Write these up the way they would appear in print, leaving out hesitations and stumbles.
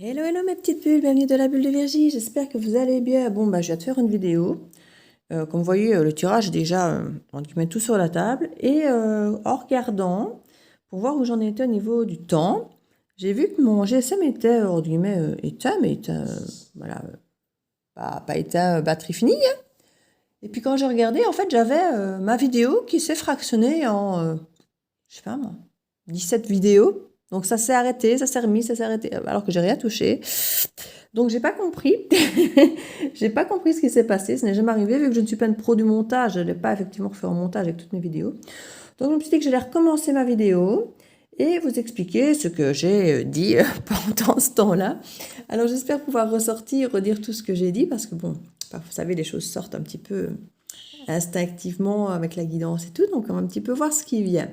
Hello, hello mes petites bulles, bienvenue dans la bulle de Virgie, j'espère que vous allez bien. Bon, je viens de faire une vidéo. Comme vous voyez, le tirage est déjà, on met tout sur la table. Et en regardant, pour voir où j'en étais au niveau du temps, j'ai vu que mon GSM était, entre guillemets, éteint, mais éteint, voilà, pas éteint, batterie finie, hein. Et puis quand j'ai regardé, en fait, j'avais ma vidéo qui s'est fractionnée en, je sais pas moi, 17 vidéos. Donc ça s'est arrêté, ça s'est remis, ça s'est arrêté, alors que j'ai rien touché. Donc j'ai pas compris. J'ai pas compris ce qui s'est passé. Ce n'est jamais arrivé, vu que je ne suis pas une pro du montage. Je n'ai pas effectivement refait un montage avec toutes mes vidéos. Donc je me suis dit que j'allais recommencer ma vidéo et vous expliquer ce que j'ai dit pendant ce temps-là. Alors j'espère pouvoir ressortir, redire tout ce que j'ai dit, parce que bon, vous savez, les choses sortent un petit peu instinctivement avec la guidance et tout, donc on va un petit peu voir ce qui vient.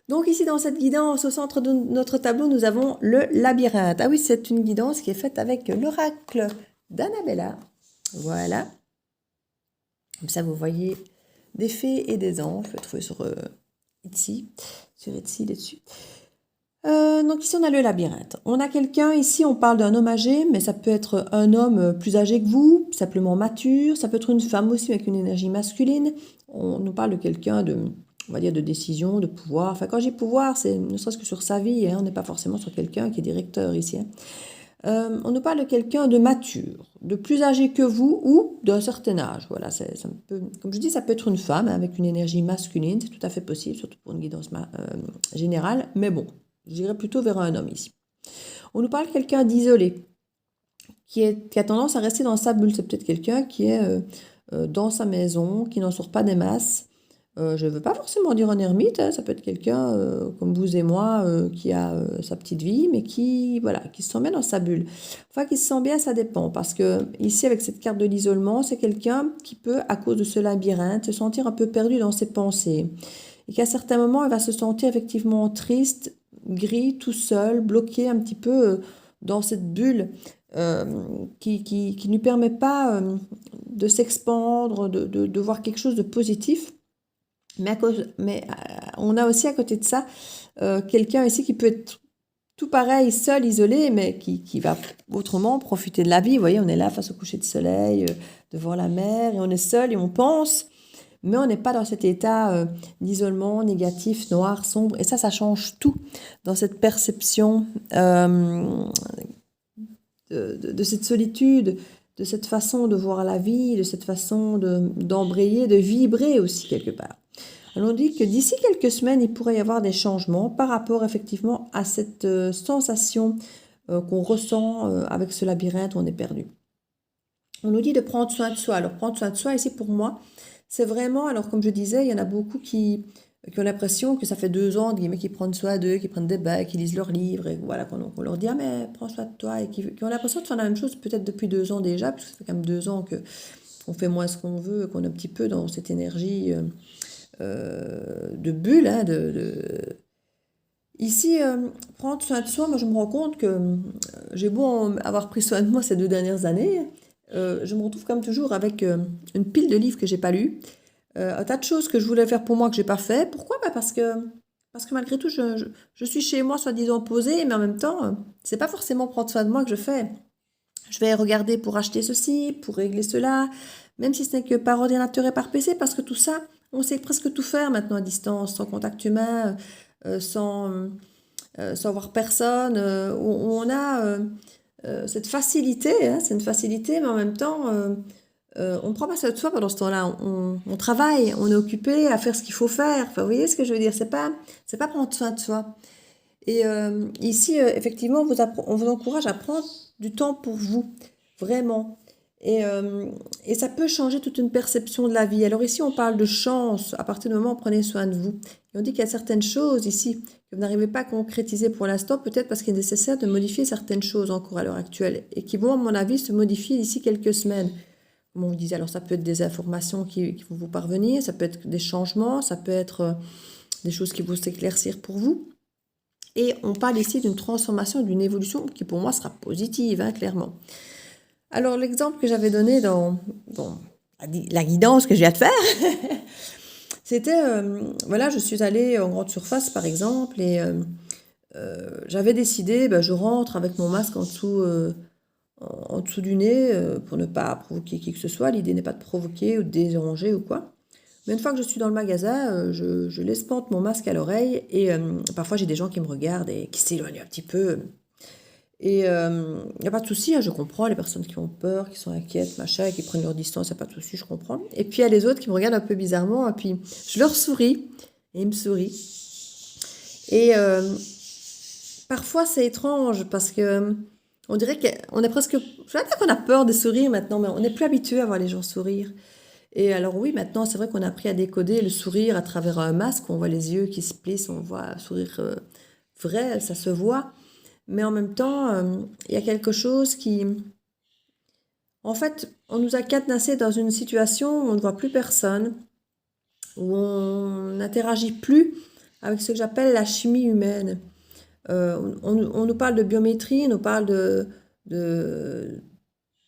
Donc ici dans cette guidance, au centre de notre tableau, nous avons le labyrinthe. Ah oui, c'est une guidance qui est faite avec l'oracle d'Annabella. Voilà. Comme ça, vous voyez des fées et des anges. Vous pouvez trouver sur Etsy, dessus. Donc ici, on a le labyrinthe. On a quelqu'un, ici, on parle d'un homme âgé, mais ça peut être un homme plus âgé que vous, simplement mature. Ça peut être une femme aussi avec une énergie masculine. On nous parle de quelqu'un de, on va dire, de décision, de pouvoir. Enfin, quand j'ai pouvoir, c'est ne serait-ce que sur sa vie, hein. On n'est pas forcément sur quelqu'un qui est directeur ici, hein. On nous parle de quelqu'un de mature, de plus âgé que vous ou d'un certain âge. Voilà, comme je dis, ça peut être une femme, hein, avec une énergie masculine, c'est tout à fait possible, surtout pour une guidance générale. Mais bon, j'irais plutôt vers un homme ici. On nous parle de quelqu'un d'isolé, qui a tendance à rester dans sa bulle. C'est peut-être quelqu'un qui est dans sa maison, qui n'en sort pas des masses. Je ne veux pas forcément dire un ermite, hein. Ça peut être quelqu'un comme vous et moi qui a sa petite vie, mais qui, voilà, qui se sent bien dans sa bulle. Enfin, qui se sent bien, ça dépend. Parce que ici, avec cette carte de l'isolement, c'est quelqu'un qui peut, à cause de ce labyrinthe, se sentir un peu perdu dans ses pensées. Et qu'à certains moments, il va se sentir effectivement triste, gris, tout seul, bloqué un petit peu dans cette bulle qui ne lui permet pas de s'expandre, de voir quelque chose de positif. Mais on a aussi à côté de ça quelqu'un ici qui peut être tout pareil, seul, isolé, mais qui va autrement profiter de la vie. Vous voyez, on est là face au coucher de soleil, devant la mer, et on est seul et on pense, mais on n'est pas dans cet état d'isolement négatif, noir, sombre. Et ça change tout dans cette perception de cette solitude, de cette façon de voir la vie, de cette façon d'embrayer, de vibrer aussi quelque part. Alors on dit que d'ici quelques semaines, il pourrait y avoir des changements par rapport effectivement à cette sensation qu'on ressent avec ce labyrinthe où on est perdu. On nous dit de prendre soin de soi. Alors prendre soin de soi ici pour moi, c'est vraiment, alors comme je disais, il y en a beaucoup qui ont l'impression que ça fait 2 ans, qui prennent soin d'eux, qui prennent des bains, qui lisent leurs livres, et voilà, qu'on leur dit, ah mais prends soin de toi, et qui ont l'impression de faire la même chose peut-être depuis 2 ans déjà, parce que ça fait quand même 2 ans qu'on fait moins ce qu'on veut, qu'on est un petit peu dans cette énergie de bulle, hein, Ici, prendre soin de soi, moi je me rends compte que j'ai beau avoir pris soin de moi ces 2 dernières années, je me retrouve comme toujours avec une pile de livres que j'ai pas lus, un tas de choses que je voulais faire pour moi que j'ai pas fait. Pourquoi? Parce que malgré tout, je suis chez moi, soi-disant posée, mais en même temps, c'est pas forcément prendre soin de moi que je fais. Je vais regarder pour acheter ceci, pour régler cela, même si ce n'est que par ordinateur et par PC, parce que tout ça, on sait presque tout faire maintenant à distance, sans contact humain, sans voir personne, où on a cette facilité, hein, c'est une facilité, mais en même temps, on ne prend pas soin de soi pendant ce temps-là. On travaille, on est occupé à faire ce qu'il faut faire. Enfin, vous voyez ce que je veux dire? C'est pas prendre soin de soi. Et ici, effectivement, on vous encourage à prendre du temps pour vous, vraiment. Et ça peut changer toute une perception de la vie. Alors ici, on parle de chance. À partir du moment où vous prenez soin de vous. Et on dit qu'il y a certaines choses ici que vous n'arrivez pas à concrétiser pour l'instant, peut-être parce qu'il est nécessaire de modifier certaines choses encore à l'heure actuelle, et qui vont, à mon avis, se modifier d'ici quelques semaines. Comme on vous disait, alors ça peut être des informations qui vont vous parvenir, ça peut être des changements, ça peut être des choses qui vont s'éclaircir pour vous. Et on parle ici d'une transformation, d'une évolution qui pour moi sera positive, hein, clairement. Alors l'exemple que j'avais donné dans la guidance que je viens de faire, c'était, voilà, je suis allée en grande surface par exemple, et j'avais décidé, je rentre avec mon masque en dessous du nez pour ne pas provoquer qui que ce soit. L'idée n'est pas de provoquer ou de déranger ou quoi. Mais une fois que je suis dans le magasin, je laisse pendre mon masque à l'oreille et parfois j'ai des gens qui me regardent et qui s'éloignent un petit peu. Et il n'y a pas de souci, hein, je comprends les personnes qui ont peur, qui sont inquiètes, machin, qui prennent leur distance, il n'y a pas de souci, je comprends. Et puis il y a les autres qui me regardent un peu bizarrement et puis je leur souris et ils me sourient. Et parfois c'est étrange parce que on dirait qu'on est presque... Je vais pas dire qu'on a peur de sourire maintenant, mais on n'est plus habitué à voir les gens sourire. Et alors oui, maintenant, c'est vrai qu'on a appris à décoder le sourire à travers un masque. On voit les yeux qui se plissent, on voit un sourire vrai, ça se voit. Mais en même temps, il y a quelque chose qui... En fait, on nous a cadenassés dans une situation où on ne voit plus personne, où on n'interagit plus avec ce que j'appelle la chimie humaine. On nous parle de biométrie, on nous parle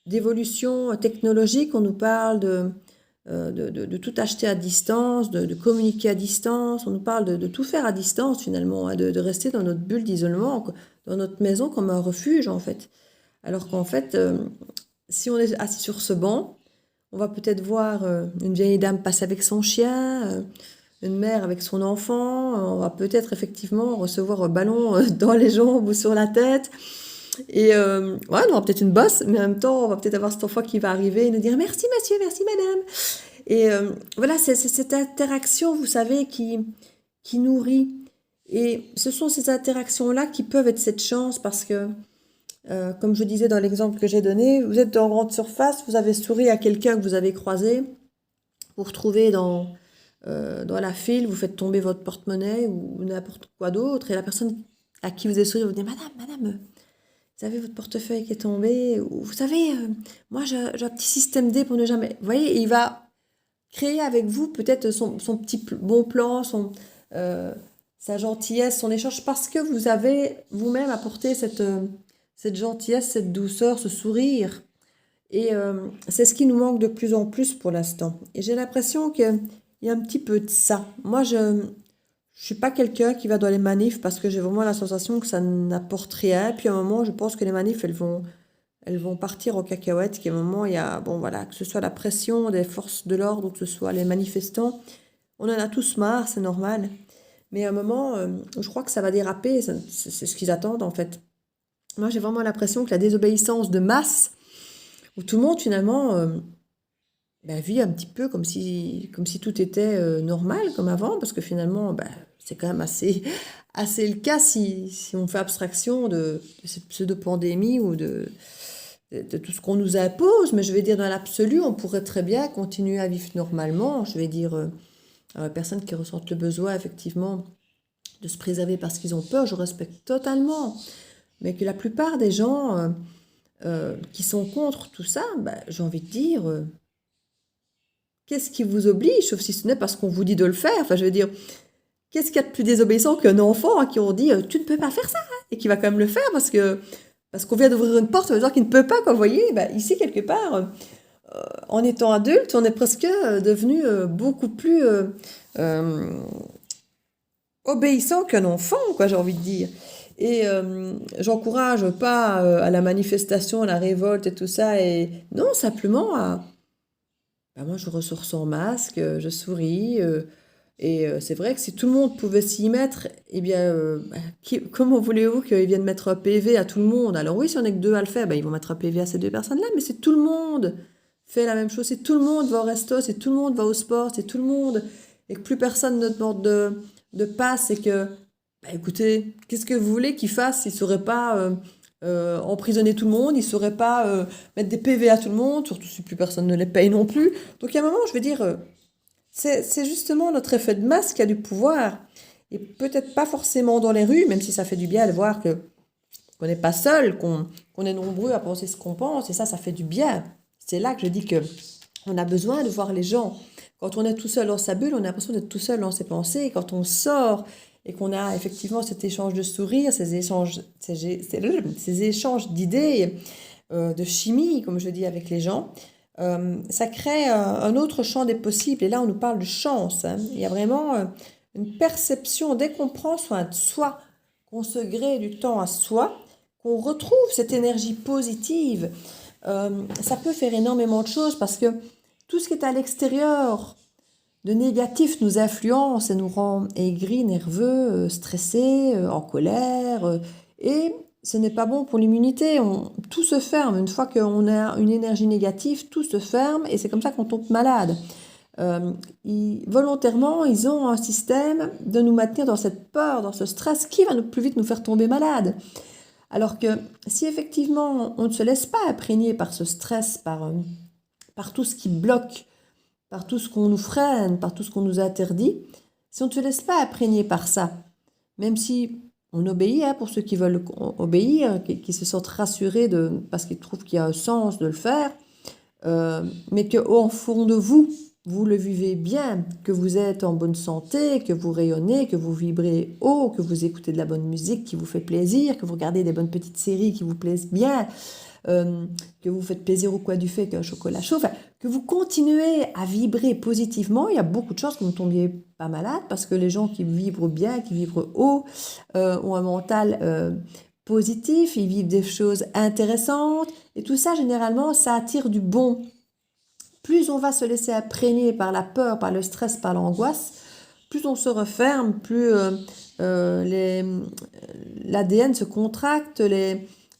d'évolution technologique, on nous parle de tout acheter à distance, de communiquer à distance, on nous parle de tout faire à distance finalement, hein, de rester dans notre bulle d'isolement, dans notre maison comme un refuge en fait. Alors qu'en fait, si on est assis sur ce banc, on va peut-être voir une vieille dame passer avec son chien, une mère avec son enfant, on va peut-être effectivement recevoir un ballon dans les jambes ou sur la tête. Et ouais, on aura peut-être une bosse, mais en même temps, on va peut-être avoir cet enfant qui va arriver et nous dire merci monsieur, merci madame. Et voilà, c'est cette interaction, vous savez, qui nourrit. Et ce sont ces interactions-là qui peuvent être cette chance parce que, comme je disais dans l'exemple que j'ai donné, vous êtes en grande surface, vous avez souri à quelqu'un que vous avez croisé, vous retrouvez dans la file, vous faites tomber votre porte-monnaie ou n'importe quoi d'autre, et la personne à qui vous avez souri vous dit madame, vous avez votre portefeuille qui est tombé, ou vous savez, moi j'ai un petit système D pour ne jamais... Vous voyez, il va créer avec vous peut-être son petit bon plan, sa gentillesse, son échange, parce que vous avez vous-même apporté cette gentillesse, cette douceur, ce sourire. Et c'est ce qui nous manque de plus en plus pour l'instant. Et j'ai l'impression qu'il y a un petit peu de ça. Moi, je suis pas quelqu'un qui va dans les manifs parce que j'ai vraiment la sensation que ça n'apporte rien. Puis à un moment, je pense que les manifs, elles vont partir en cacahuète. Qu'à un moment, il y a, bon voilà, que ce soit la pression des forces de l'ordre ou que ce soit les manifestants, on en a tous marre, c'est normal. Mais à un moment, je crois que ça va déraper. C'est ce qu'ils attendent en fait. Moi, j'ai vraiment l'impression que la désobéissance de masse, où tout le monde finalement vit un petit peu comme si tout était normal, comme avant, parce que finalement, c'est quand même assez le cas si on fait abstraction de cette pseudo-pandémie ou de tout ce qu'on nous impose. Mais je vais dire, dans l'absolu, on pourrait très bien continuer à vivre normalement. Je vais dire, personnes qui ressentent le besoin, effectivement, de se préserver parce qu'ils ont peur, je respecte totalement. Mais que la plupart des gens qui sont contre tout ça, j'ai envie de dire, qu'est-ce qui vous oblige, sauf si ce n'est parce qu'on vous dit de le faire. Enfin, je veux dire, qu'est-ce qu'il y a de plus désobéissant qu'un enfant qui on dit tu ne peux pas faire ça, hein, et qui va quand même le faire parce qu'on vient d'ouvrir une porte, ça veut dire qu'il ne peut pas, quoi. Vous voyez, ici quelque part, en étant adulte, on est presque devenu beaucoup plus obéissant qu'un enfant, quoi, j'ai envie de dire. Et j'encourage pas à la manifestation, à la révolte et tout ça, et non, simplement à... moi, je ressors sans masque, je souris, et c'est vrai que si tout le monde pouvait s'y mettre, eh bien, comment voulez-vous qu'ils viennent mettre un PV à tout le monde? Alors oui, si on n'est que deux à le faire, ils vont mettre un PV à ces deux personnes-là, mais si tout le monde fait la même chose, si tout le monde va au resto, si tout le monde va au sport, si tout le monde, et que plus personne ne demande de passe, et que, écoutez, qu'est-ce que vous voulez qu'ils fassent? Ils ne sauraient pas emprisonner tout le monde, ils ne sauraient pas mettre des PV à tout le monde, surtout si plus personne ne les paye non plus. Donc, il y a un moment, je veux dire, c'est justement notre effet de masse qui a du pouvoir. Et peut-être pas forcément dans les rues, même si ça fait du bien de voir qu'on n'est pas seul, qu'on est nombreux à penser ce qu'on pense, et ça fait du bien. C'est là que je dis que on a besoin de voir les gens. Quand on est tout seul dans sa bulle, on a l'impression d'être tout seul dans ses pensées. Et quand on sort et qu'on a effectivement cet échange de sourires, ces échanges d'idées, de chimie, comme je dis, avec les gens, ça crée un autre champ des possibles. Et là, on nous parle de chance, hein. Il y a vraiment une perception, dès qu'on prend soin de soi, qu'on se crée du temps à soi, qu'on retrouve cette énergie positive. Ça peut faire énormément de choses parce que tout ce qui est à l'extérieur de négatif nous influence et nous rend aigris, nerveux, stressés, en colère. Et ce n'est pas bon pour l'immunité. Tout se ferme. Une fois qu'on a une énergie négative, tout se ferme et c'est comme ça qu'on tombe malade. Volontairement, ils ont un système de nous maintenir dans cette peur, dans ce stress qui va plus vite nous faire tomber malade. Alors que si effectivement on ne se laisse pas imprégner par ce stress, par tout ce qui bloque, par tout ce qu'on nous freine, par tout ce qu'on nous interdit, si on ne se laisse pas imprégner par ça, même si on obéit, pour ceux qui veulent obéir, qui se sentent rassurés parce qu'ils trouvent qu'il y a un sens de le faire, mais qu'au fond de vous, vous le vivez bien, que vous êtes en bonne santé, que vous rayonnez, que vous vibrez haut, que vous écoutez de la bonne musique qui vous fait plaisir, que vous regardez des bonnes petites séries qui vous plaisent bien, que vous faites plaisir au coin du feu avec un chocolat chaud, que vous continuez à vibrer positivement. Il y a beaucoup de chances que vous ne tombiez pas malade parce que les gens qui vibrent bien, qui vibrent haut, ont un mental positif, ils vivent des choses intéressantes et tout ça, généralement, ça attire du bon. Plus on va se laisser imprégner par la peur, par le stress, par l'angoisse, plus on se referme, plus l'ADN se contracte,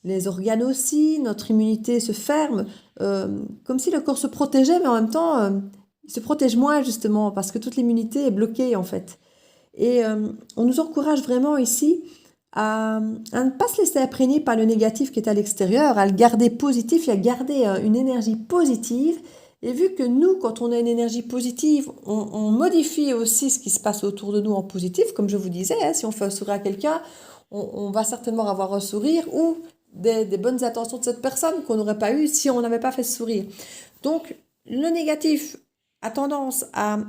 les organes aussi, notre immunité se ferme, comme si le corps se protégeait, mais en même temps, il se protège moins justement, parce que toute l'immunité est bloquée en fait. Et on nous encourage vraiment ici à ne pas se laisser imprégner par le négatif qui est à l'extérieur, à le garder positif et à garder une énergie positive. Et vu que nous, quand on a une énergie positive, on modifie aussi ce qui se passe autour de nous en positif, comme je vous disais, si on fait un sourire à quelqu'un, on va certainement avoir un sourire ou des bonnes intentions de cette personne qu'on n'aurait pas eu si on n'avait pas fait ce sourire. Donc, le négatif a tendance à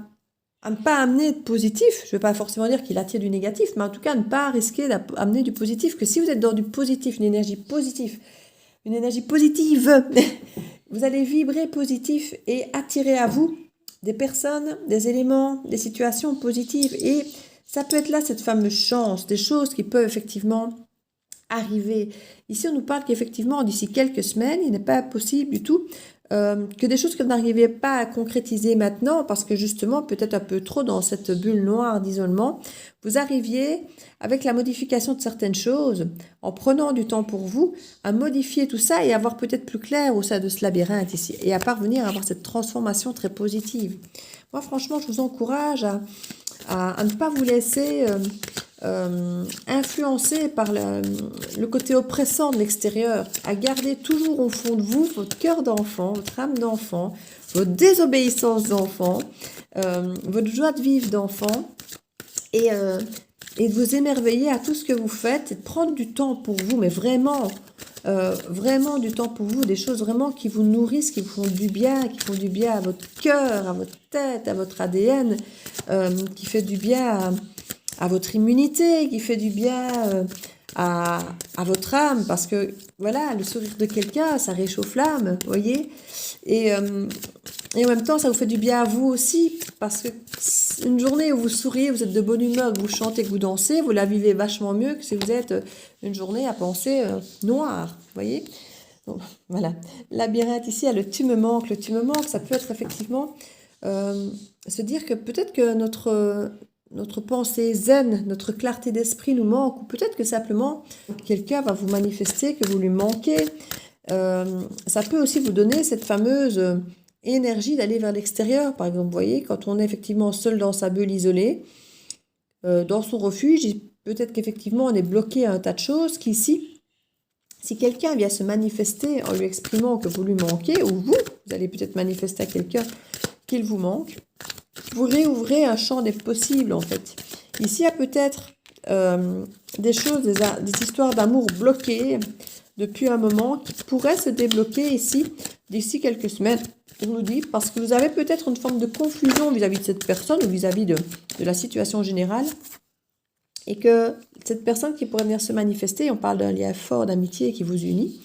ne pas amener de positif. Je ne vais pas forcément dire qu'il attire du négatif, mais en tout cas, ne pas risquer d'amener du positif. Que si vous êtes dans du positif, une énergie positive, vous allez vibrer positif et attirer à vous des personnes, des éléments, des situations positives. Et ça peut être là cette fameuse chance, des choses qui peuvent effectivement arriver. Ici, on nous parle qu'effectivement, d'ici quelques semaines, il n'est pas possible du tout que des choses que vous n'arrivez pas à concrétiser maintenant, parce que justement, peut-être un peu trop dans cette bulle noire d'isolement, vous arriviez avec la modification de certaines choses, en prenant du temps pour vous, à modifier tout ça et avoir peut-être plus clair au sein de ce labyrinthe ici, et à parvenir à avoir cette transformation très positive. Moi, franchement, je vous encourage à ne pas vous laisser influencé par le côté oppressant de l'extérieur, à garder toujours au fond de vous votre cœur d'enfant, votre âme d'enfant, votre désobéissance d'enfant, votre joie de vivre d'enfant, et de vous émerveiller à tout ce que vous faites, et de prendre du temps pour vous, mais vraiment du temps pour vous, des choses vraiment qui vous nourrissent, qui vous font du bien, à votre cœur, à votre tête, à votre ADN, qui fait du bien à votre immunité, qui fait du bien à votre âme, parce que voilà, le sourire de quelqu'un, ça réchauffe l'âme, vous voyez, et en même temps, ça vous fait du bien à vous aussi, parce que une journée où vous souriez, vous êtes de bonne humeur, que vous chantez, que vous dansez, vous la vivez vachement mieux que si vous êtes une journée à penser noire, vous voyez. Donc, voilà, le labyrinthe ici, a le tu me manques, ça peut être effectivement se dire que peut-être que notre pensée zen, notre clarté d'esprit nous manque, ou peut-être que simplement quelqu'un va vous manifester que vous lui manquez. Ça peut aussi vous donner cette fameuse énergie d'aller vers l'extérieur. Par exemple, vous voyez, quand on est effectivement seul dans sa bulle isolée, dans son refuge, peut-être qu'effectivement on est bloqué à un tas de choses qu'ici, si quelqu'un vient se manifester en lui exprimant que vous lui manquez, ou vous allez peut-être manifester à quelqu'un qu'il vous manque, vous réouvrez un champ des possibles en fait. Ici, il y a peut-être des choses, des histoires d'amour bloquées depuis un moment qui pourraient se débloquer ici, d'ici quelques semaines, on nous dit, parce que vous avez peut-être une forme de confusion vis-à-vis de cette personne ou vis-à-vis de la situation générale, et que cette personne qui pourrait venir se manifester, on parle d'un lien fort d'amitié qui vous unit,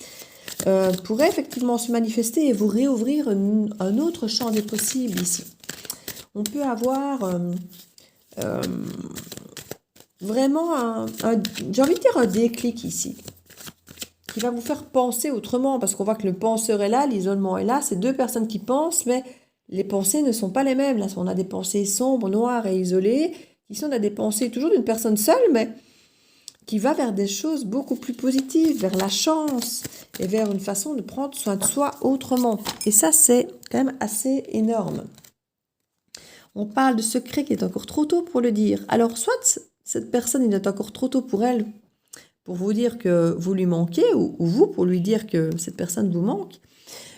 pourrait effectivement se manifester et vous réouvrir un autre champ des possibles ici. On peut avoir vraiment j'ai envie de dire un déclic ici, qui va vous faire penser autrement, parce qu'on voit que le penseur est là, l'isolement est là, c'est deux personnes qui pensent, mais les pensées ne sont pas les mêmes. Là, on a des pensées sombres, noires et isolées. Ici, on a des pensées toujours d'une personne seule, mais qui va vers des choses beaucoup plus positives, vers la chance et vers une façon de prendre soin de soi autrement. Et ça, c'est quand même assez énorme. On parle de secret qui est encore trop tôt pour le dire. Alors, soit cette personne, il est encore trop tôt pour elle, pour vous dire que vous lui manquez, ou vous pour lui dire que cette personne vous manque.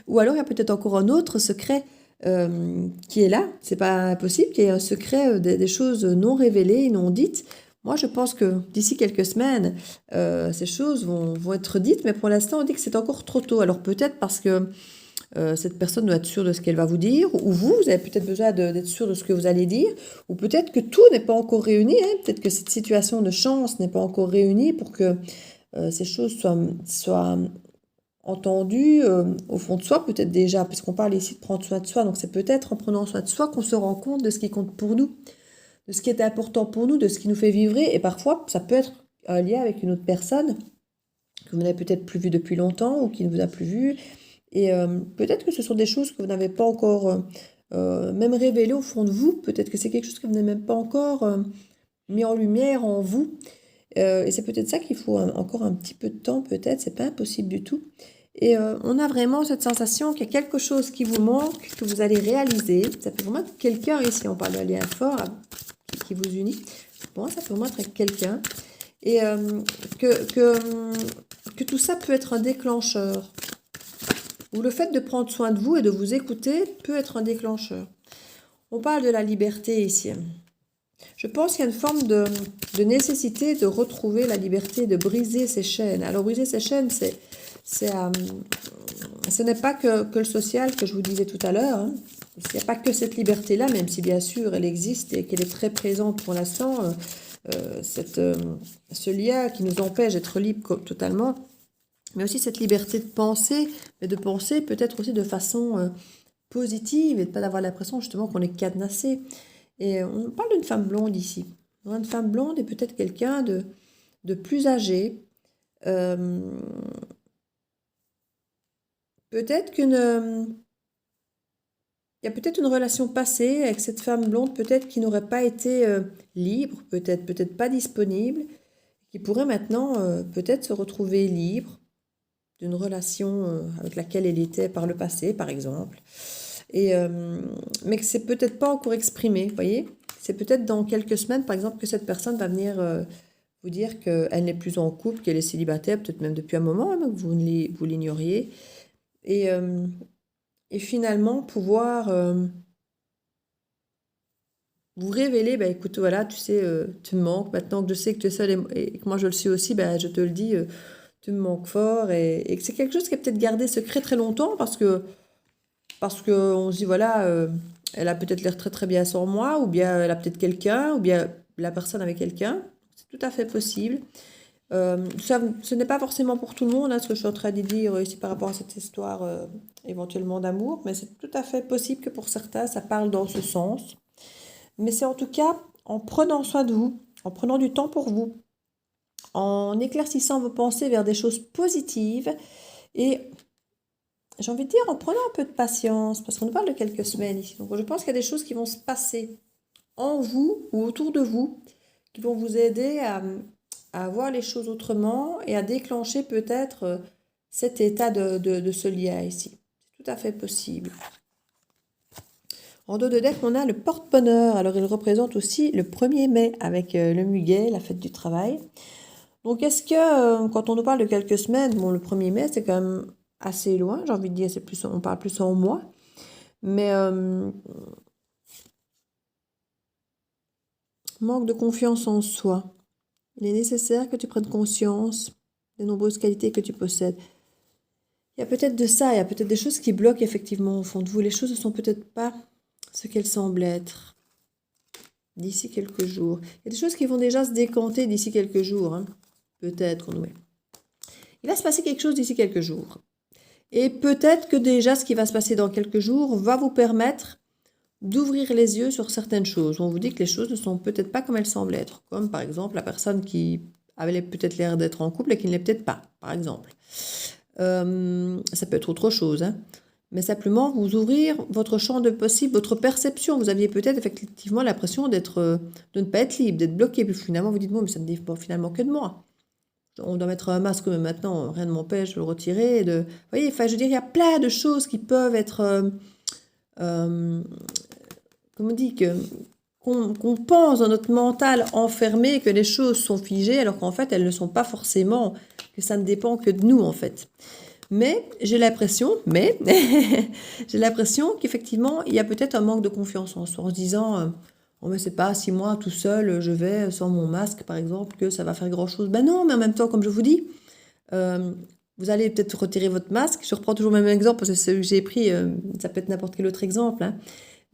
Ou alors, il y a peut-être encore un autre secret qui est là. C'est pas impossible qu'il y ait un secret, des choses non révélées, non dites. Moi, je pense que d'ici quelques semaines, ces choses vont être dites, mais pour l'instant, on dit que c'est encore trop tôt. Alors peut-être parce que cette personne doit être sûre de ce qu'elle va vous dire, ou vous avez peut-être besoin d'être sûr de ce que vous allez dire, ou peut-être que tout n'est pas encore réuni, hein. Peut-être que cette situation de chance n'est pas encore réunie pour que ces choses soient entendues au fond de soi, peut-être déjà, puisqu'on parle ici de prendre soin de soi, donc c'est peut-être en prenant soin de soi qu'on se rend compte de ce qui compte pour nous, de ce qui est important pour nous, de ce qui nous fait vibrer, et parfois ça peut être un lien avec une autre personne que vous n'avez peut-être plus vue depuis longtemps ou qui ne vous a plus vu. Et peut-être que ce sont des choses que vous n'avez pas encore même révélées au fond de vous. Peut-être que c'est quelque chose que vous n'avez même pas encore mis en lumière en vous. Et c'est peut-être ça qu'il faut encore un petit peu de temps, peut-être. C'est pas impossible du tout. Et on a vraiment cette sensation qu'il y a quelque chose qui vous manque, que vous allez réaliser. Ça peut vraiment être quelqu'un ici. On parle d'un lien fort qui vous unit. Pour moi, ça peut vraiment être avec quelqu'un. Et que tout ça peut être un déclencheur. Ou le fait de prendre soin de vous et de vous écouter peut être un déclencheur. On parle de la liberté ici. Je pense qu'il y a une forme de nécessité de retrouver la liberté, de briser ces chaînes. Alors briser ces chaînes, ce n'est pas que le social que je vous disais tout à l'heure. Hein. Il n'y a pas que cette liberté-là, même si bien sûr elle existe et qu'elle est très présente pour l'instant. Ce lien qui nous empêche d'être libres totalement. Mais aussi cette liberté de penser, mais de penser peut-être aussi de façon positive et de ne pas avoir l'impression justement qu'on est cadenassé. Et on parle d'une femme blonde ici. Une femme blonde est peut-être quelqu'un de plus âgé. Peut-être il y a peut-être une relation passée avec cette femme blonde, peut-être qui n'aurait pas été libre, peut-être pas disponible, qui pourrait maintenant peut-être se retrouver libre d'une relation avec laquelle elle était par le passé, par exemple. Mais que c'est peut-être pas encore exprimé, vous voyez. C'est peut-être dans quelques semaines, par exemple, que cette personne va venir vous dire qu'elle n'est plus en couple, qu'elle est célibataire, peut-être même depuis un moment, hein, que vous l'ignoriez. Et finalement, pouvoir vous révéler, bah, écoute, voilà, tu sais, tu me manques. Maintenant que je sais que tu es seule et que moi je le suis aussi, bah, je te le dis, tu me manques fort. Et que c'est quelque chose qui est peut-être gardé secret très longtemps parce que on se dit, voilà, elle a peut-être l'air très très bien sans moi, ou bien elle a peut-être quelqu'un, ou bien la personne avec quelqu'un. C'est tout à fait possible. Ce n'est pas forcément pour tout le monde, hein, ce que je suis en train de dire ici par rapport à cette histoire éventuellement d'amour, mais c'est tout à fait possible que pour certains, ça parle dans ce sens. Mais c'est en tout cas en prenant soin de vous, en prenant du temps pour vous, en éclaircissant vos pensées vers des choses positives et j'ai envie de dire en prenant un peu de patience, parce qu'on nous parle de quelques semaines ici. Donc je pense qu'il y a des choses qui vont se passer en vous ou autour de vous qui vont vous aider à voir les choses autrement et à déclencher peut-être cet état de ce lien ici. C'est tout à fait possible. En dos de deck, on a le porte-bonheur. Alors il représente aussi le 1er mai avec le muguet, la fête du travail. Donc est-ce que quand on nous parle de quelques semaines, bon le 1er mai c'est quand même assez loin, j'ai envie de dire, on parle plus en mois, mais manque de confiance en soi. Il est nécessaire que tu prennes conscience des nombreuses qualités que tu possèdes. Il y a peut-être de ça, il y a peut-être des choses qui bloquent effectivement au fond de vous. Les choses ne sont peut-être pas ce qu'elles semblent être d'ici quelques jours. Il y a des choses qui vont déjà se décanter d'ici quelques jours, hein. Peut-être, oui. Il va se passer quelque chose d'ici quelques jours. Et peut-être que déjà ce qui va se passer dans quelques jours va vous permettre d'ouvrir les yeux sur certaines choses. On vous dit que les choses ne sont peut-être pas comme elles semblent être. Comme par exemple la personne qui avait peut-être l'air d'être en couple et qui ne l'est peut-être pas, par exemple. Ça peut être autre chose, hein. Mais simplement vous ouvrir votre champ de possible, votre perception. Vous aviez peut-être effectivement l'impression de ne pas être libre, d'être bloqué. Puis finalement vous dites, bon, mais ça ne dépend finalement que de moi. On doit mettre un masque, mais maintenant rien ne m'empêche de le retirer. Vous voyez, enfin, je veux dire, il y a plein de choses qui peuvent être... comme on dit, qu'on pense dans notre mental enfermé que les choses sont figées, alors qu'en fait, elles ne sont pas forcément, que ça ne dépend que de nous, en fait. Mais j'ai l'impression qu'effectivement, il y a peut-être un manque de confiance en soi, en se disant, oh, mais c'est pas si moi, tout seul, je vais sans mon masque, par exemple, que ça va faire grand-chose. Ben non, mais en même temps, comme je vous dis, vous allez peut-être retirer votre masque. Je reprends toujours le même exemple, parce que celui que j'ai pris, ça peut être n'importe quel autre exemple, hein.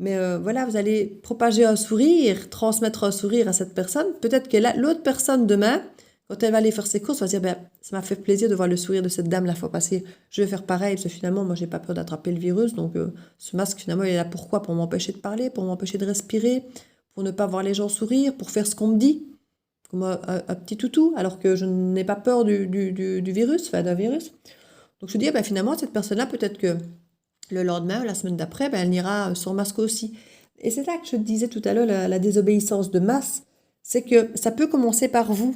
Mais voilà, vous allez propager un sourire, transmettre un sourire à cette personne. Peut-être que l'autre personne, demain, quand elle va aller faire ses courses, va se dire, ben, ça m'a fait plaisir de voir le sourire de cette dame la fois passée. Je vais faire pareil, parce que finalement, moi, j'ai pas peur d'attraper le virus. Donc, ce masque, finalement, il est là pourquoi? Pour m'empêcher de parler, pour m'empêcher de respirer, pour ne pas voir les gens sourire, pour faire ce qu'on me dit, comme un petit toutou, alors que je n'ai pas peur du virus, enfin d'un virus. Donc, je dis, ben, finalement, cette personne-là, peut-être que le lendemain, la semaine d'après, ben, elle ira sans masque aussi. Et c'est là que je te disais tout à l'heure, la désobéissance de masse, c'est que ça peut commencer par vous.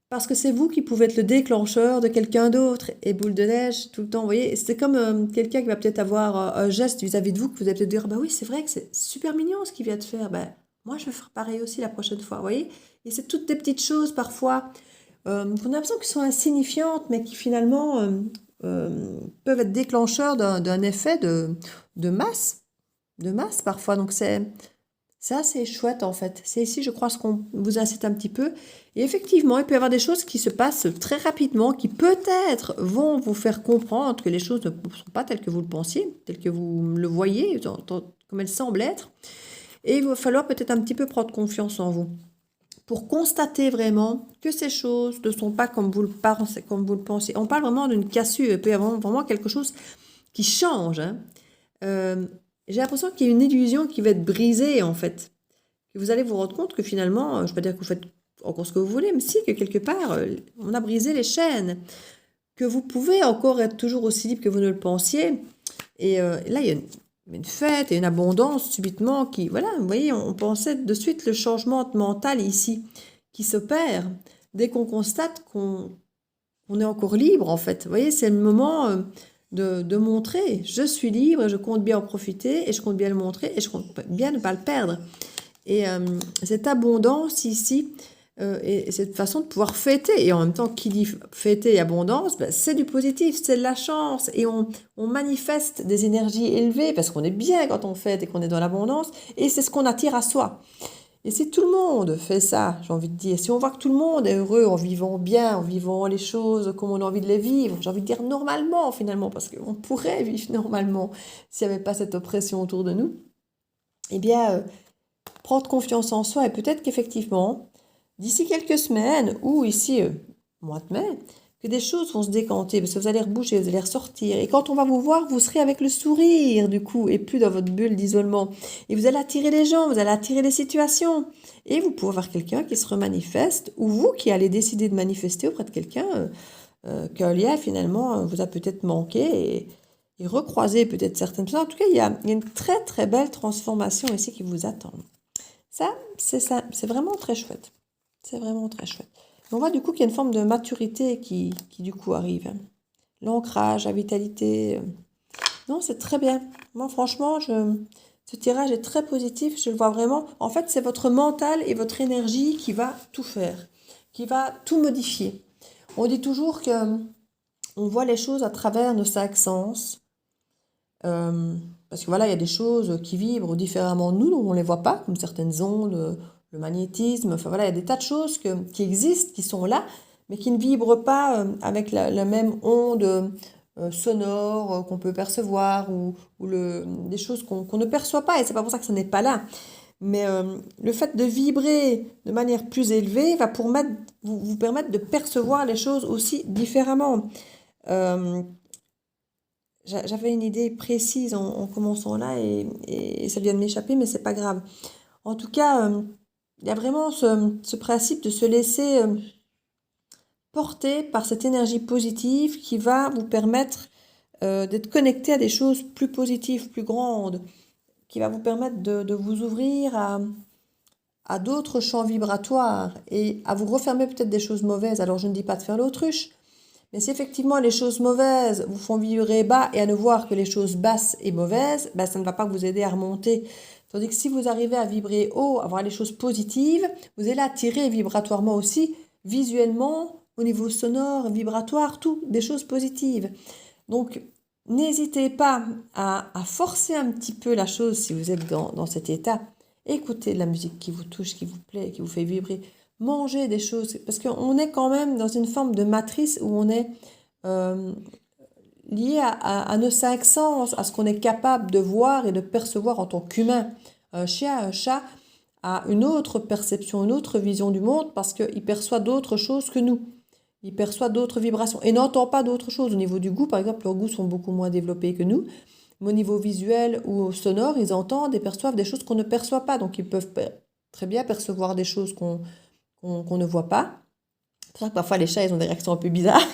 Parce que c'est vous qui pouvez être le déclencheur de quelqu'un d'autre. Et boule de neige, tout le temps, vous voyez, c'est comme quelqu'un qui va peut-être avoir un geste vis-à-vis de vous, que vous allez peut-être dire, bah oui, c'est vrai que c'est super mignon ce qu'il vient de faire. Ben, moi, je vais faire pareil aussi la prochaine fois, vous voyez. Et c'est toutes des petites choses, parfois, qu'on a l'impression qu'elles sont insignifiantes, mais qui finalement peuvent être déclencheurs d'un effet de masse, parfois. Donc c'est assez chouette en fait. C'est ici, je crois, ce qu'on vous incite un petit peu. Et effectivement, il peut y avoir des choses qui se passent très rapidement, qui peut-être vont vous faire comprendre que les choses ne sont pas telles que vous le pensiez, telles que vous le voyez, comme elles semblent être. Et il va falloir peut-être un petit peu prendre confiance en vous, pour constater vraiment que ces choses ne sont pas comme vous le pensez. On parle vraiment d'une cassure, il peut y avoir vraiment quelque chose qui change, hein. J'ai l'impression qu'il y a une illusion qui va être brisée, en fait. Et vous allez vous rendre compte que finalement, je ne vais pas dire que vous faites encore ce que vous voulez, mais si, que quelque part, on a brisé les chaînes, que vous pouvez encore être toujours aussi libre que vous ne le pensiez. Et là, il y a une fête et une abondance subitement qui, voilà, vous voyez, on pensait de suite le changement mental ici qui s'opère dès qu'on constate qu'on est encore libre, en fait. Vous voyez, c'est le moment de montrer, je suis libre, je compte bien en profiter et je compte bien le montrer et je compte bien ne pas le perdre. Et cette abondance ici, et cette façon de pouvoir fêter, et en même temps, qui dit fêter et abondance, ben, c'est du positif, c'est de la chance, et on manifeste des énergies élevées, parce qu'on est bien quand on fête et qu'on est dans l'abondance, et c'est ce qu'on attire à soi. Et si tout le monde fait ça, j'ai envie de dire, si on voit que tout le monde est heureux en vivant bien, en vivant les choses comme on a envie de les vivre, j'ai envie de dire normalement finalement, parce qu'on pourrait vivre normalement s'il n'y avait pas cette oppression autour de nous, eh bien, prendre confiance en soi, et peut-être qu'effectivement, d'ici quelques semaines, ou ici, mois de mai, que des choses vont se décanter, parce que vous allez rebouger, vous allez ressortir. Et quand on va vous voir, vous serez avec le sourire, du coup, et plus dans votre bulle d'isolement. Et vous allez attirer les gens, vous allez attirer les situations. Et vous pouvez avoir quelqu'un qui se remanifeste, ou vous qui allez décider de manifester auprès de quelqu'un qu'un lien, finalement, vous a peut-être manqué, et recroiser peut-être certaines personnes. En tout cas, il y a une très, très belle transformation ici qui vous attend. Ça, c'est vraiment très chouette. C'est vraiment très chouette. On voit du coup qu'il y a une forme de maturité qui du coup arrive. L'ancrage, la vitalité. Non, c'est très bien. Moi, franchement, ce tirage est très positif. Je le vois vraiment. En fait, c'est votre mental et votre énergie qui va tout faire, qui va tout modifier. On dit toujours que on voit les choses à travers nos 5 sens. Parce que voilà, il y a des choses qui vibrent différemment de nous, dont on ne les voit pas, comme certaines ondes, le magnétisme, enfin voilà, il y a des tas de choses qui existent, qui sont là, mais qui ne vibrent pas avec la même onde sonore qu'on peut percevoir, ou des choses qu'on ne perçoit pas, et c'est pas pour ça que ça n'est pas là. Mais le fait de vibrer de manière plus élevée va vous permettre de percevoir les choses aussi différemment. J'avais une idée précise en commençant là et ça vient de m'échapper, mais c'est pas grave. En tout cas, il y a vraiment ce principe de se laisser porter par cette énergie positive qui va vous permettre d'être connecté à des choses plus positives, plus grandes, qui va vous permettre de vous ouvrir à d'autres champs vibratoires et à vous refermer peut-être des choses mauvaises. Alors je ne dis pas de faire l'autruche, mais si effectivement les choses mauvaises vous font vibrer bas et à ne voir que les choses basses et mauvaises, ben, ça ne va pas vous aider à remonter. Tandis que si vous arrivez à vibrer haut, à voir les choses positives, vous allez attirer vibratoirement aussi, visuellement, au niveau sonore, vibratoire, tout, des choses positives. Donc, n'hésitez pas à forcer un petit peu la chose si vous êtes dans cet état. Écoutez de la musique qui vous touche, qui vous plaît, qui vous fait vibrer. Mangez des choses, parce qu'on est quand même dans une forme de matrice où on est lié à nos cinq sens, à ce qu'on est capable de voir et de percevoir en tant qu'humain. Un chien, un chat a une autre perception, une autre vision du monde parce qu'il perçoit d'autres choses que nous. Il perçoit d'autres vibrations et n'entend pas d'autres choses. Au niveau du goût, par exemple, leurs goûts sont beaucoup moins développés que nous. Mais au niveau visuel ou sonore, ils entendent et perçoivent des choses qu'on ne perçoit pas. Donc, ils peuvent très bien percevoir des choses qu'on ne voit pas. C'est pour ça que parfois, les chats, ils ont des réactions un peu bizarres.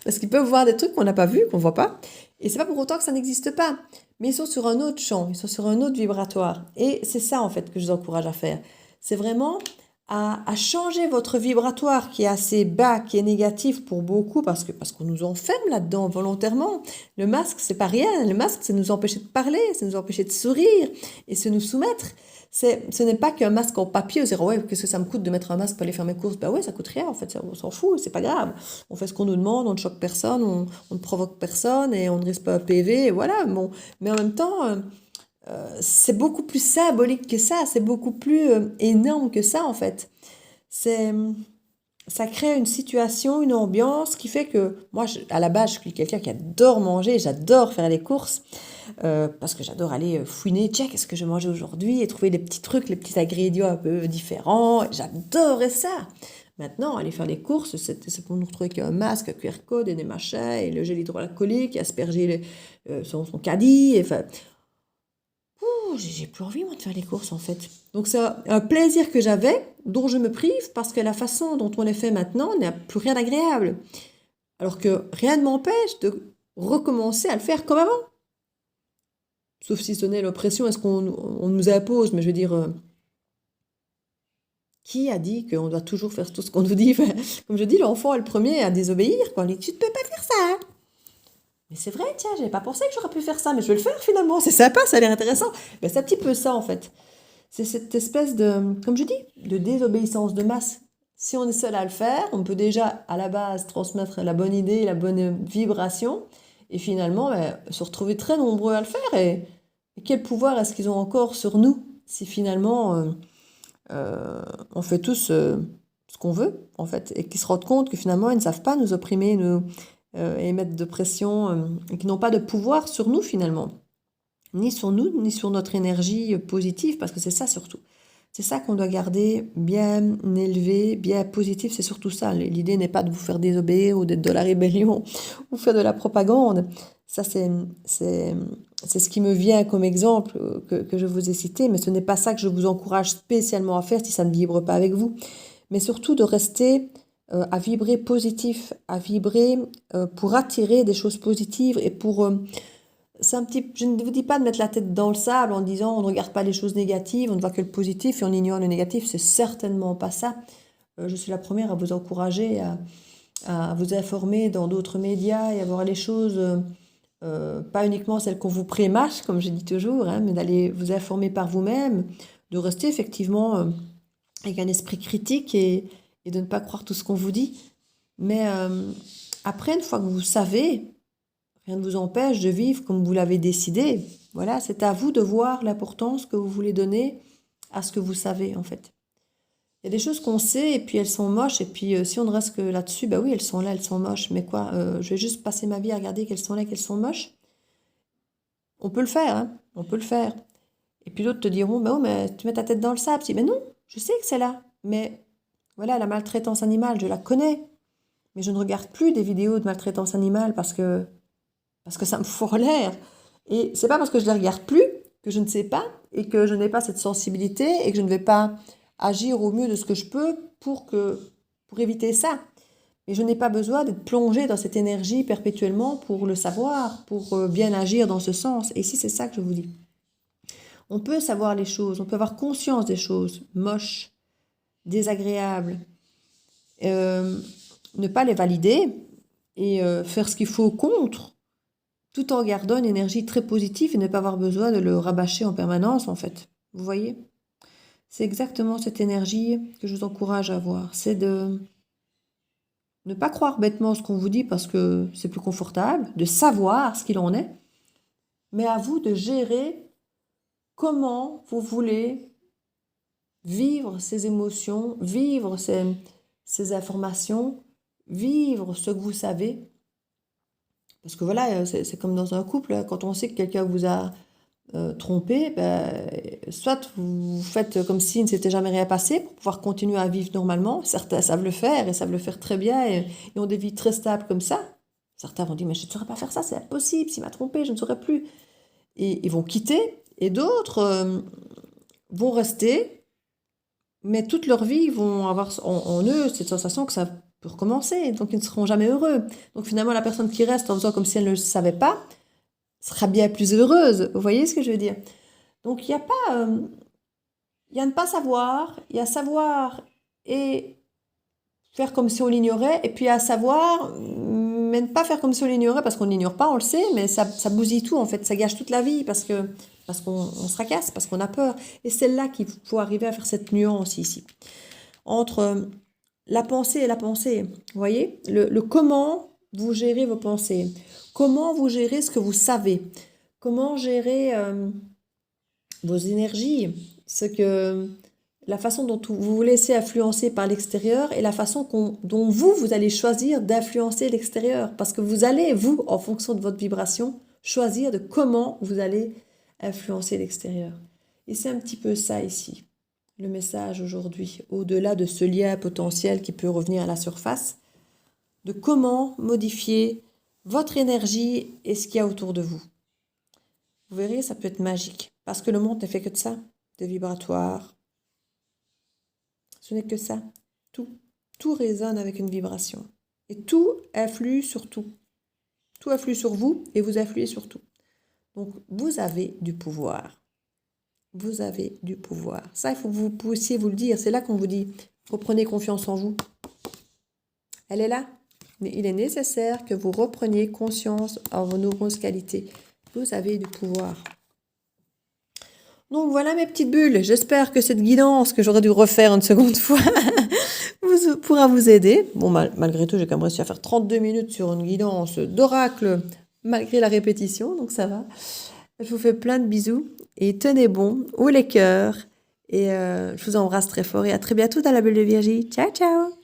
Parce qu'ils peuvent voir des trucs qu'on n'a pas vus, qu'on ne voit pas. Et c'est pas pour autant que ça n'existe pas. Mais ils sont sur un autre champ, ils sont sur un autre vibratoire. Et c'est ça, en fait, que je vous encourage à faire. C'est vraiment à changer votre vibratoire qui est assez bas, qui est négatif pour beaucoup, parce qu'on nous enferme là-dedans volontairement. Le masque, c'est pas rien. Le masque, c'est nous empêcher de parler, c'est nous empêcher de sourire et c'est nous soumettre. Ce n'est pas qu'un masque en papier, vous dire ouais, qu'est-ce que ça me coûte de mettre un masque pour aller faire mes courses? Ben ouais, ça coûte rien en fait, on s'en fout, c'est pas grave. On fait ce qu'on nous demande, on ne choque personne, on ne provoque personne et on ne risque pas un PV, et voilà. Bon. Mais en même temps, c'est beaucoup plus symbolique que ça, c'est beaucoup plus énorme que ça en fait. C'est, ça crée une situation, une ambiance qui fait que moi, à la base, je suis quelqu'un qui adore manger, j'adore faire les courses. Parce que j'adore aller fouiner, tiens, qu'est-ce que je mangeais aujourd'hui et trouver les petits trucs, les petits ingrédients un peu différents. J'adorais ça. Maintenant, aller faire les courses, c'est pour nous retrouver qu'un masque, un QR code et des machins, et le gel hydroalcoolique, et asperger son caddie. Et, enfin, j'ai plus envie, moi, de faire les courses, en fait. Donc, c'est un plaisir que j'avais, dont je me prive, parce que la façon dont on les fait maintenant n'a plus rien d'agréable. Alors que rien ne m'empêche de recommencer à le faire comme avant. Sauf si ce n'est l'oppression, est-ce qu'on nous impose, mais je veux dire, qui a dit qu'on doit toujours faire tout ce qu'on nous dit? Enfin, comme je dis, l'enfant est le premier à désobéir, quoi. On dit, tu ne peux pas faire ça, hein. Mais c'est vrai, tiens, j'avais pas pensé que j'aurais pu faire ça, mais je vais le faire finalement, c'est sympa, ça a l'air intéressant. Ben, c'est un petit peu ça, en fait. C'est cette espèce de, comme je dis, de désobéissance de masse. Si on est seul à le faire, on peut déjà, à la base, transmettre la bonne idée, la bonne vibration, et finalement, ben, se retrouver très nombreux à le faire. Et quel pouvoir est-ce qu'ils ont encore sur nous si finalement on fait tous ce qu'on veut, en fait, et qu'ils se rendent compte que finalement, ils ne savent pas nous opprimer, et mettre de pression, et qu'ils n'ont pas de pouvoir sur nous, finalement. Ni sur nous, ni sur notre énergie positive, parce que c'est ça surtout. C'est ça qu'on doit garder bien élevé, bien positif, c'est surtout ça. L'idée n'est pas de vous faire désobéir ou d'être de la rébellion ou faire de la propagande. Ça, c'est ce qui me vient comme exemple que je vous ai cité, mais ce n'est pas ça que je vous encourage spécialement à faire si ça ne vibre pas avec vous. Mais surtout de rester à vibrer positif, à vibrer pour attirer des choses positives et pour... je ne vous dis pas de mettre la tête dans le sable en disant on ne regarde pas les choses négatives, on ne voit que le positif et on ignore le négatif. C'est certainement pas ça. Je suis la première à vous encourager à vous informer dans d'autres médias et à voir les choses, pas uniquement celles qu'on vous prémâche, comme je dis toujours, hein, mais d'aller vous informer par vous-même, de rester effectivement avec un esprit critique et de ne pas croire tout ce qu'on vous dit. Mais après, une fois que vous savez, rien ne vous empêche de vivre comme vous l'avez décidé. Voilà, c'est à vous de voir l'importance que vous voulez donner à ce que vous savez, en fait. Il y a des choses qu'on sait et puis elles sont moches. Et puis si on ne reste que là-dessus, bah oui, elles sont là, elles sont moches. Mais quoi, je vais juste passer ma vie à regarder qu'elles sont là, qu'elles sont moches. On peut le faire, hein, on peut le faire. Et puis d'autres te diront, bah oui, mais tu mets ta tête dans le sable. Tu dis, mais non, je sais que c'est là. Mais voilà, la maltraitance animale, je la connais. Mais je ne regarde plus des vidéos de maltraitance animale parce que parce que ça me fout en l'air. Et c'est pas parce que je les regarde plus que je ne sais pas et que je n'ai pas cette sensibilité et que je ne vais pas agir au mieux de ce que je peux pour éviter ça. Et je n'ai pas besoin d'être plongée dans cette énergie perpétuellement pour le savoir, pour bien agir dans ce sens. Et ici, c'est ça que je vous dis. On peut savoir les choses, on peut avoir conscience des choses moches, désagréables, ne pas les valider et faire ce qu'il faut contre, tout en gardant une énergie très positive et ne pas avoir besoin de le rabâcher en permanence, en fait. Vous voyez? C'est exactement cette énergie que je vous encourage à avoir. C'est de ne pas croire bêtement ce qu'on vous dit parce que c'est plus confortable, de savoir ce qu'il en est, mais à vous de gérer comment vous voulez vivre ces émotions, vivre ces informations, vivre ce que vous savez. Parce que voilà, c'est comme dans un couple, quand on sait que quelqu'un vous a trompé, soit vous faites comme s'il ne s'était jamais rien passé pour pouvoir continuer à vivre normalement. Certains savent le faire et savent le faire très bien et ont des vies très stables comme ça. Certains vont dire, mais je ne saurais pas faire ça, c'est impossible, s'il m'a trompé, je ne saurais plus. Et ils vont quitter. Et d'autres vont rester, mais toute leur vie, ils vont avoir en eux cette sensation que ça peut recommencer. Donc ils ne seront jamais heureux. Donc finalement, la personne qui reste en faisant comme si elle ne le savait pas, sera bien plus heureuse. Vous voyez ce que je veux dire? Donc, il y a pas... il y a ne pas savoir, il y a savoir et faire comme si on l'ignorait, et puis à savoir, mais ne pas faire comme si on l'ignorait, parce qu'on ne l'ignore pas, on le sait, mais ça bousille tout, en fait, ça gâche toute la vie, parce qu'on se fracasse, parce qu'on a peur. Et c'est là qu'il faut arriver à faire cette nuance ici, entre la pensée et la pensée. Vous voyez? Le comment vous gérez vos pensées. Comment vous gérez ce que vous savez? Comment gérer vos énergies? La façon dont vous vous laissez influencer par l'extérieur et la façon dont vous allez choisir d'influencer l'extérieur. Parce que vous allez, vous, en fonction de votre vibration, choisir de comment vous allez influencer l'extérieur. Et c'est un petit peu ça ici, le message aujourd'hui, au-delà de ce lien potentiel qui peut revenir à la surface, de comment modifier votre énergie et ce qu'il y a autour de vous. Vous verrez, ça peut être magique, parce que le monde n'est fait que de ça, de vibratoire. Ce n'est que ça, tout. Tout résonne avec une vibration. Et tout influe sur tout. Tout influe sur vous et vous influez sur tout. Donc, vous avez du pouvoir. Vous avez du pouvoir. Ça, il faut que vous puissiez vous le dire. C'est là qu'on vous dit, reprenez confiance en vous. Elle est là. Mais il est nécessaire que vous repreniez conscience en vos nombreuses qualités. Vous avez du pouvoir. Donc voilà mes petites bulles. J'espère que cette guidance que j'aurais dû refaire une seconde fois pourra vous aider. Bon, malgré tout, j'ai quand même réussi à faire 32 minutes sur une guidance d'oracle malgré la répétition, donc ça va. Je vous fais plein de bisous et tenez bon, haut les cœurs. Et je vous embrasse très fort et à très bientôt dans la bulle de Virgie. Ciao, ciao!